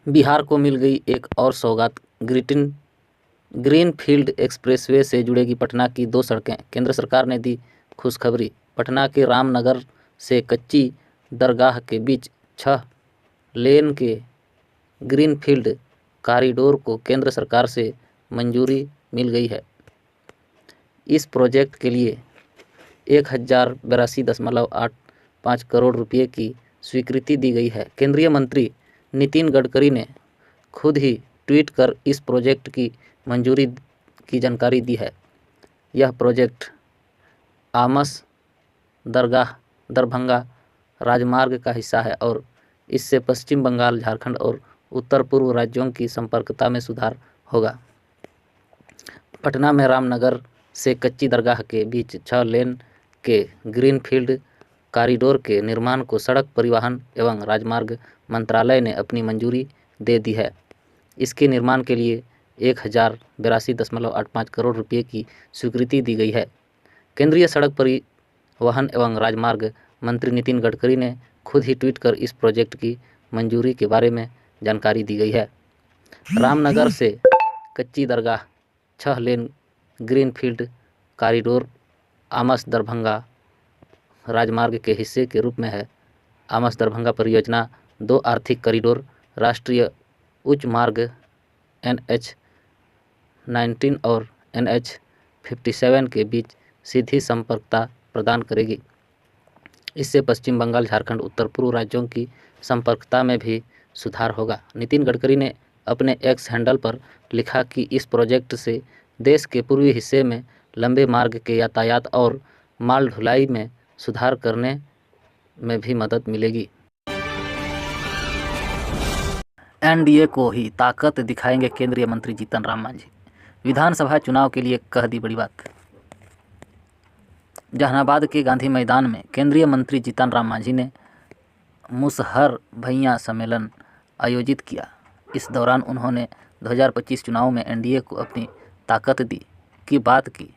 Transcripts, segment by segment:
बिहार को मिल गई एक और सौगात। ग्रीनफील्ड एक्सप्रेसवे से जुड़ेगी पटना की 2 सड़कें। केंद्र सरकार ने दी खुशखबरी। पटना के रामनगर से कच्ची दरगाह के बीच 6 लेन के ग्रीनफील्ड कॉरिडोर को केंद्र सरकार से मंजूरी मिल गई है। इस प्रोजेक्ट के लिए 1082.85 करोड़ रुपये की स्वीकृति दी गई है। केंद्रीय मंत्री नितिन गडकरी ने खुद ही ट्वीट कर इस प्रोजेक्ट की मंजूरी की जानकारी दी है। यह प्रोजेक्ट आमस दरगाह दरभंगा राजमार्ग का हिस्सा है और इससे पश्चिम बंगाल, झारखंड और उत्तर पूर्व राज्यों की संपर्कता में सुधार होगा। पटना में रामनगर से कच्ची दरगाह के बीच 6 लेन के ग्रीनफील्ड कॉरिडोर के निर्माण को सड़क परिवहन एवं राजमार्ग मंत्रालय ने अपनी मंजूरी दे दी है। इसके निर्माण के लिए 1082.85 करोड़ रुपये की स्वीकृति दी गई है। केंद्रीय सड़क परिवहन एवं राजमार्ग मंत्री नितिन गडकरी ने खुद ही ट्वीट कर इस प्रोजेक्ट की मंजूरी के बारे में जानकारी दी गई है। रामनगर से कच्ची दरगाह 6 lane greenfield corridor Amas Darbhanga राजमार्ग के हिस्से के रूप में है। आमस दरभंगा परियोजना 2 आर्थिक कॉरिडोर राष्ट्रीय उच्च मार्ग NH-19 और NH-57 के बीच सीधी संपर्कता प्रदान करेगी। इससे पश्चिम बंगाल, झारखंड, उत्तर पूर्व राज्यों की संपर्कता में भी सुधार होगा। नितिन गडकरी ने अपने एक्स हैंडल पर लिखा कि इस प्रोजेक्ट से देश के पूर्वी हिस्से में लंबे मार्ग के यातायात और माल ढुलाई में सुधार करने में भी मदद मिलेगी। एनडीए को ही ताकत दिखाएंगे केंद्रीय मंत्री जीतन राम मांझी। विधानसभा चुनाव के लिए कह दी बड़ी बात। जहानाबाद के गांधी मैदान में केंद्रीय मंत्री जीतन राम मांझी ने मुसहर भैया सम्मेलन आयोजित किया। इस दौरान उन्होंने 2025 चुनाव में एनडीए को अपनी ताकत दी की बात की।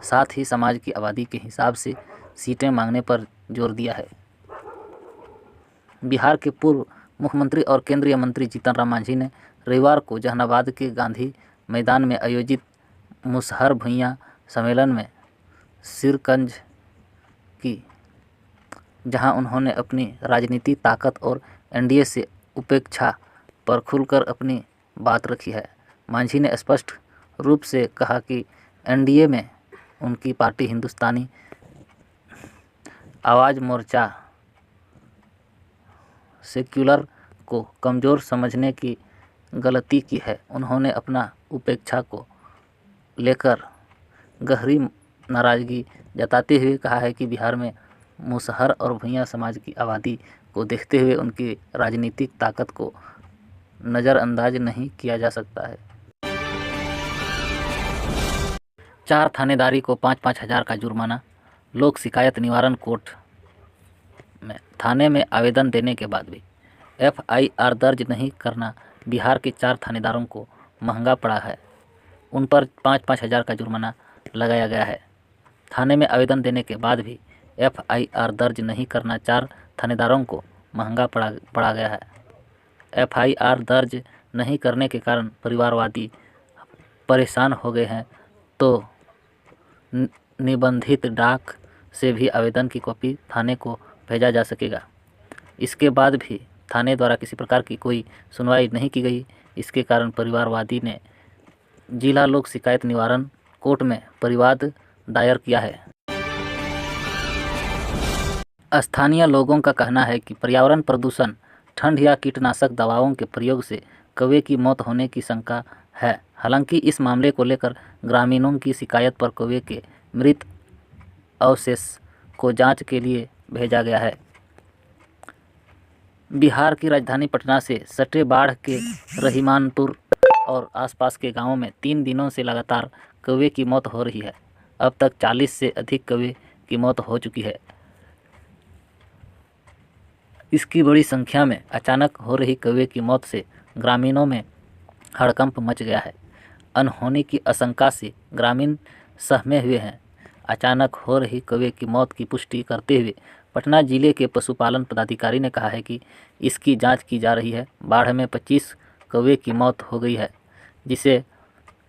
साथ ही समाज की आबादी के हिसाब से सीटें मांगने पर जोर दिया है। बिहार के पूर्व मुख्यमंत्री और केंद्रीय मंत्री जीतन राम मांझी ने रविवार को जहानाबाद के गांधी मैदान में आयोजित मुसहर भुइयां सम्मेलन में शिरकंज की, जहां उन्होंने अपनी राजनीतिक ताकत और एनडीए से उपेक्षा पर खुलकर अपनी बात रखी है। मांझी ने स्पष्ट रूप से कहा कि एनडीए में उनकी पार्टी हिंदुस्तानी आवाज़ मोर्चा सेक्युलर को कमज़ोर समझने की गलती की है। उन्होंने अपना उपेक्षा को लेकर गहरी नाराज़गी जताते हुए कहा है कि बिहार में मुसहर और भुइयां समाज की आबादी को देखते हुए उनकी राजनीतिक ताकत को नज़रअंदाज नहीं किया जा सकता है। 4 थानेदारी को 5-5 हज़ार का जुर्माना। लोक शिकायत निवारण कोर्ट में थाने में आवेदन देने के बाद भी एफआईआर दर्ज नहीं करना बिहार के 4 थानेदारों को महंगा पड़ा है। उन पर 5-5 हज़ार का जुर्माना लगाया गया है। थाने में आवेदन देने के बाद भी एफआईआर दर्ज नहीं करना 4 थानेदारों को महंगा पड़ा गया है। एफआईआर दर्ज नहीं करने के कारण परिवारवादी परेशान हो गए हैं, तो निबंधित डाक से भी आवेदन की कॉपी थाने को भेजा जा सकेगा। इसके बाद भी थाने द्वारा किसी प्रकार की कोई सुनवाई नहीं की गई। इसके कारण परिवारवादी ने जिला लोक शिकायत निवारण कोर्ट में परिवाद दायर किया है। स्थानीय लोगों का कहना है कि पर्यावरण प्रदूषण, ठंड या कीटनाशक दवाओं के प्रयोग से कौवे की मौत होने की शंका है। हालांकि इस मामले को लेकर ग्रामीणों की शिकायत पर कौवे के मृत अवशेष को जांच के लिए भेजा गया है। बिहार की राजधानी पटना से सटे बाढ़ के रहीमानपुर और आसपास के गांवों में 3 दिनों से लगातार कौवे की मौत हो रही है। अब तक 40 से अधिक कौवे की मौत हो चुकी है। इसकी बड़ी संख्या में अचानक हो रही कौवे की मौत से ग्रामीणों में हड़कंप मच गया है। अनहोनी की आशंका से ग्रामीण सहमे हुए हैं। अचानक हो रही कौवे की मौत की पुष्टि करते हुए पटना जिले के पशुपालन पदाधिकारी ने कहा है कि इसकी जांच की जा रही है। बाढ़ में 25 कौवे की मौत हो गई है, जिसे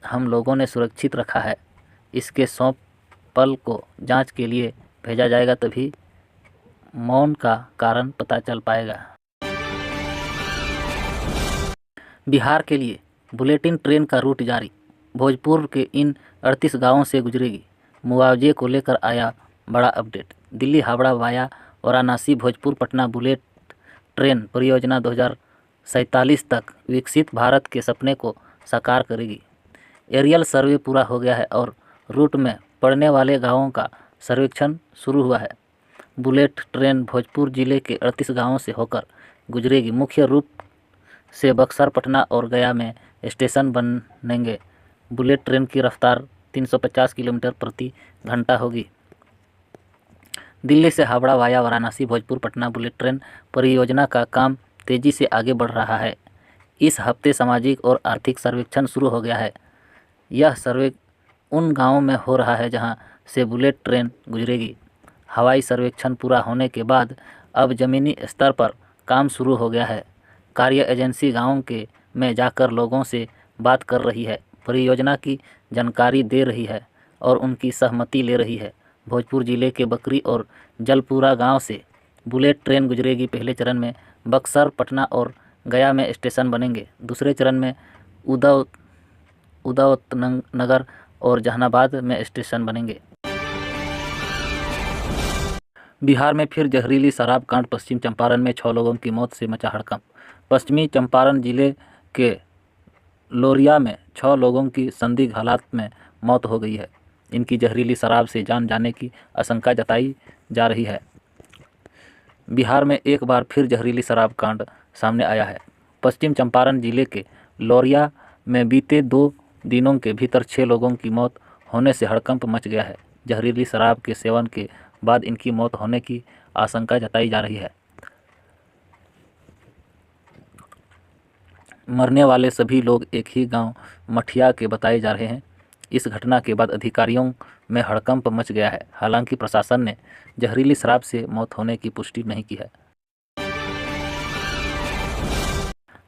हम लोगों ने सुरक्षित रखा है। इसके सैंपल को जांच के लिए भेजा जाएगा, तभी मौत का कारण पता चल पाएगा। बिहार के लिए बुलेटिन ट्रेन का रूट जारी। भोजपुर के इन 38 गांवों से गुजरेगी। मुआवजे को लेकर आया बड़ा update. Delhi Howrah via Varanasi Bhojpur Patna bullet train परियोजना 2047 तक विकसित भारत के सपने को साकार करेगी। एरियल सर्वे पूरा हो गया है और रूट में पड़ने वाले गांवों का सर्वेक्षण शुरू हुआ है। बुलेट ट्रेन भोजपुर जिले के 38 गांवों से होकर गुजरेगी। मुख्य रूप से बक्सर, पटना और गया में स्टेशन बनेंगे। बुलेट ट्रेन की रफ्तार 350 किलोमीटर प्रति घंटा होगी। दिल्ली से Howrah via Varanasi Bhojpur Patna bullet train परियोजना का काम तेजी से आगे बढ़ रहा है। इस हफ्ते सामाजिक और आर्थिक सर्वेक्षण शुरू हो गया है। यह सर्वे उन गांवों में हो रहा है जहां से बुलेट ट्रेन गुजरेगी। हवाई सर्वेक्षण पूरा होने के बाद अब जमीनी स्तर पर काम शुरू हो गया है। कार्य एजेंसी गाँव के में जाकर लोगों से बात कर रही है, परियोजना की जानकारी दे रही है और उनकी सहमति ले रही है। भोजपुर जिले के बकरी और जलपुरा गांव से बुलेट ट्रेन गुजरेगी। पहले चरण में बक्सर, पटना और गया में स्टेशन बनेंगे। दूसरे चरण में उदयनगर और जहानाबाद में स्टेशन बनेंगे। बिहार में फिर जहरीली शराब कांड। पश्चिम चंपारण में 6 लोगों की मौत से मचा हड़कंप। पश्चिमी चंपारण जिले के लोरिया में 6 लोगों की संदिग्ध हालात में मौत हो गई है। इनकी जहरीली शराब से जान जाने की आशंका जताई जा रही है। बिहार में एक बार फिर जहरीली शराब कांड सामने आया है। पश्चिम चंपारण जिले के लोरिया में बीते 2 दिनों के भीतर 6 लोगों की मौत होने से हड़कंप मच गया है। जहरीली शराब के सेवन के बाद इनकी मौत होने की आशंका जताई जा रही है। मरने वाले सभी लोग एक ही गांव मठिया के बताए जा रहे हैं। इस घटना के बाद अधिकारियों में हड़कंप मच गया है। हालांकि प्रशासन ने जहरीली शराब से मौत होने की पुष्टि नहीं की है।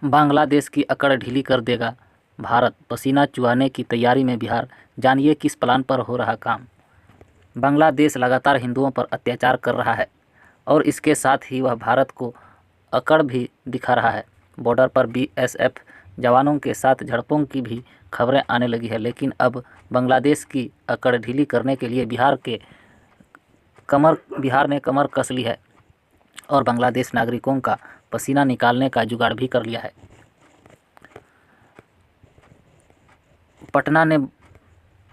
बांग्लादेश की अकड़ ढीली कर देगा भारत। पसीना चुहाने की तैयारी में बिहार। जानिए किस प्लान पर हो रहा काम। बांग्लादेश लगातार हिंदुओं पर अत्याचार कर रहा है और इसके साथ ही वह भारत को अकड़ भी दिखा रहा है। बॉर्डर पर बीएसएफ जवानों के साथ झड़पों की भी खबरें आने लगी है। लेकिन अब बांग्लादेश की अकड़ ढीली करने के लिए बिहार ने कमर कस ली है और बांग्लादेश नागरिकों का पसीना निकालने का जुगाड़ भी कर लिया है।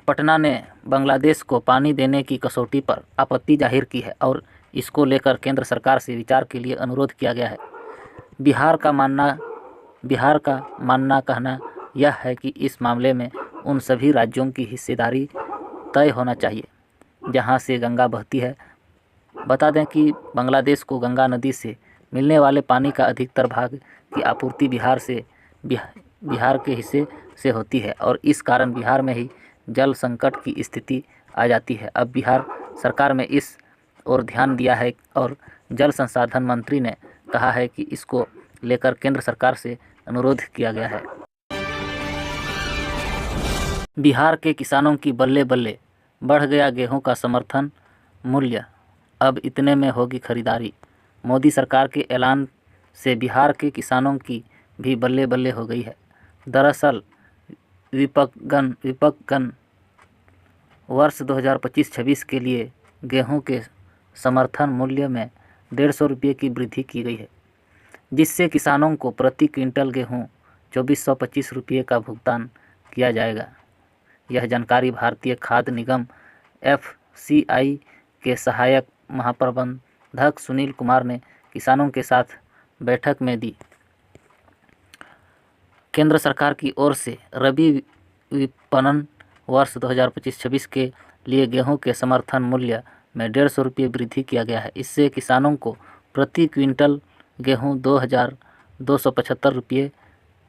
पटना ने बांग्लादेश को पानी देने की कसौटी पर आपत्ति जाहिर की है और इसको लेकर केंद्र सरकार से विचार के लिए अनुरोध किया गया है। बिहार का मानना कहना यह है कि इस मामले में उन सभी राज्यों की हिस्सेदारी तय होना चाहिए जहां से गंगा बहती है। बता दें कि बांग्लादेश को गंगा नदी से मिलने वाले पानी का अधिकतर भाग की आपूर्ति बिहार के हिस्से से होती है और इस कारण बिहार में ही जल संकट की स्थिति आ जाती है। अब बिहार सरकार में इस ओर ध्यान दिया है और जल संसाधन मंत्री ने कहा है कि इसको लेकर केंद्र सरकार से अनुरोध किया गया है। बिहार के किसानों की बल्ले बल्ले बढ़ गया गेहूं का समर्थन मूल्य। अब इतने में होगी खरीदारी। मोदी सरकार के ऐलान से बिहार के किसानों की भी बल्ले बल्ले हो गई है। दरअसल विपक्षगण वर्ष 2025-26 के लिए गेहूं के समर्थन मूल्य में 150 रुपये की वृद्धि की गई है, जिससे किसानों को प्रति क्विंटल गेहूं 2425 रुपये का भुगतान किया जाएगा। यह जानकारी भारतीय खाद्य निगम FCI के सहायक महाप्रबंधक सुनील कुमार ने किसानों के साथ बैठक में दी। केंद्र सरकार की ओर से रबी विपणन वर्ष 2025-26 के लिए गेहूं के समर्थन मूल्य में 150 रुपये वृद्धि किया गया है। इससे किसानों को प्रति क्विंटल गेहूं 2275 रुपये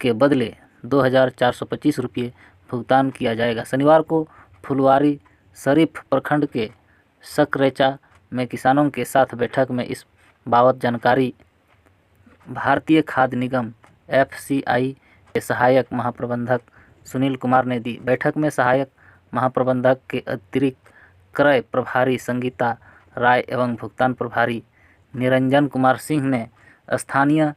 के बदले 2425 रुपये भुगतान किया जाएगा। शनिवार को फुलवारी शरीफ प्रखंड के सकरेचा में किसानों के साथ बैठक में इस बाबत जानकारी भारतीय खाद्य निगम FCI सहायक महाप्रबंधक सुनील कुमार ने दी। बैठक में सहायक महाप्रबंधक के अतिरिक्त क्रय प्रभारी संगीता राय एवं भुगतान प्रभारी निरंजन कुमार सिंह ने स्थानीय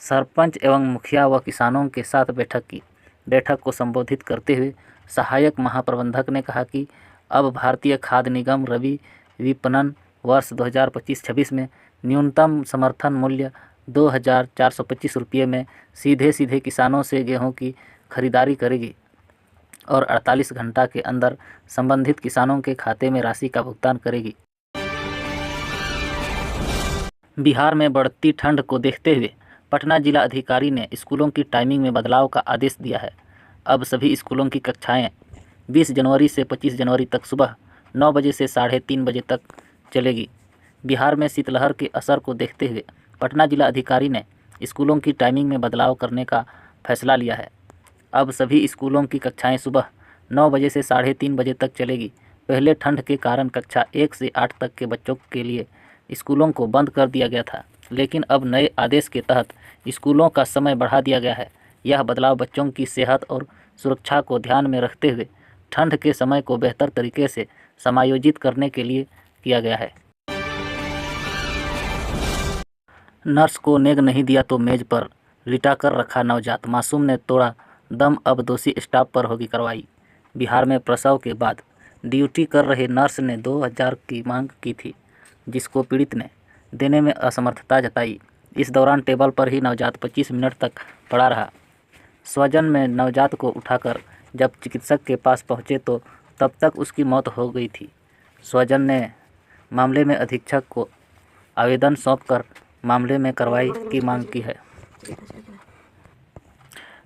सरपंच एवं मुखिया व किसानों के साथ बैठक की। बैठक को संबोधित करते हुए सहायक महाप्रबंधक ने कहा कि अब भारतीय खाद्य निगम रबी विपणन वर्ष 2025-26 में न्यूनतम समर्थन मूल्य 2,425 रुपये में सीधे किसानों से गेहूं की खरीदारी करेगी और 48 घंटा के अंदर संबंधित किसानों के खाते में राशि का भुगतान करेगी। बिहार में बढ़ती ठंड को देखते हुए पटना जिला अधिकारी ने स्कूलों की टाइमिंग में बदलाव का आदेश दिया है। अब सभी स्कूलों की कक्षाएं 20 जनवरी से 25 जनवरी तक सुबह 9 बजे से 3:30 बजे तक चलेगी। बिहार में शीतलहर के असर को देखते हुए पटना जिला अधिकारी ने स्कूलों की टाइमिंग में बदलाव करने का फैसला लिया है। अब सभी स्कूलों की कक्षाएं सुबह 9 बजे से 3:30 बजे तक चलेगी। पहले ठंड के कारण कक्षा 1 से 8 तक के बच्चों के लिए स्कूलों को बंद कर दिया गया था, लेकिन अब नए आदेश के तहत स्कूलों का समय बढ़ा दिया गया है। यह बदलाव बच्चों की सेहत और सुरक्षा को ध्यान में रखते हुए ठंड के समय को बेहतर तरीके से समायोजित करने के लिए किया गया है। नर्स को नेग नहीं दिया तो मेज पर लिटा कर रखा नवजात, मासूम ने तोड़ा दम, अब दोषी स्टाफ पर होगी कार्रवाई। बिहार में प्रसव के बाद ड्यूटी कर रहे नर्स ने 2,000 की मांग की थी, जिसको पीड़ित ने देने में असमर्थता जताई। इस दौरान टेबल पर ही नवजात 25 मिनट तक पड़ा रहा। स्वजन में नवजात को उठाकर जब चिकित्सक के पास पहुंचे तो तब तक उसकी मौत हो गई थी। स्वजन ने मामले में अधीक्षक को आवेदन सौंपकर मामले में कार्रवाई की मांग की है।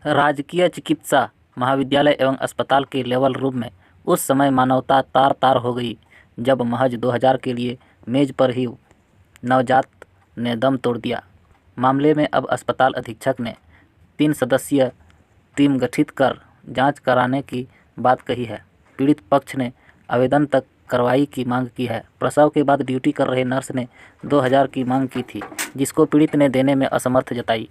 राजकीय चिकित्सा महाविद्यालय एवं अस्पताल के लेवल रूम में उस समय मानवता तार हो गई जब महज 2,000 के लिए मेज पर ही नवजात ने दम तोड़ दिया। मामले में अब अस्पताल अधीक्षक ने 3 सदस्यीय टीम गठित कर जांच कराने की बात कही है। पीड़ित पक्ष ने आवेदन तक कार्रवाई की मांग की है। प्रसव के बाद ड्यूटी कर रहे नर्स ने 2,000 की मांग की थी, जिसको पीड़ित ने देने में असमर्थ जताई।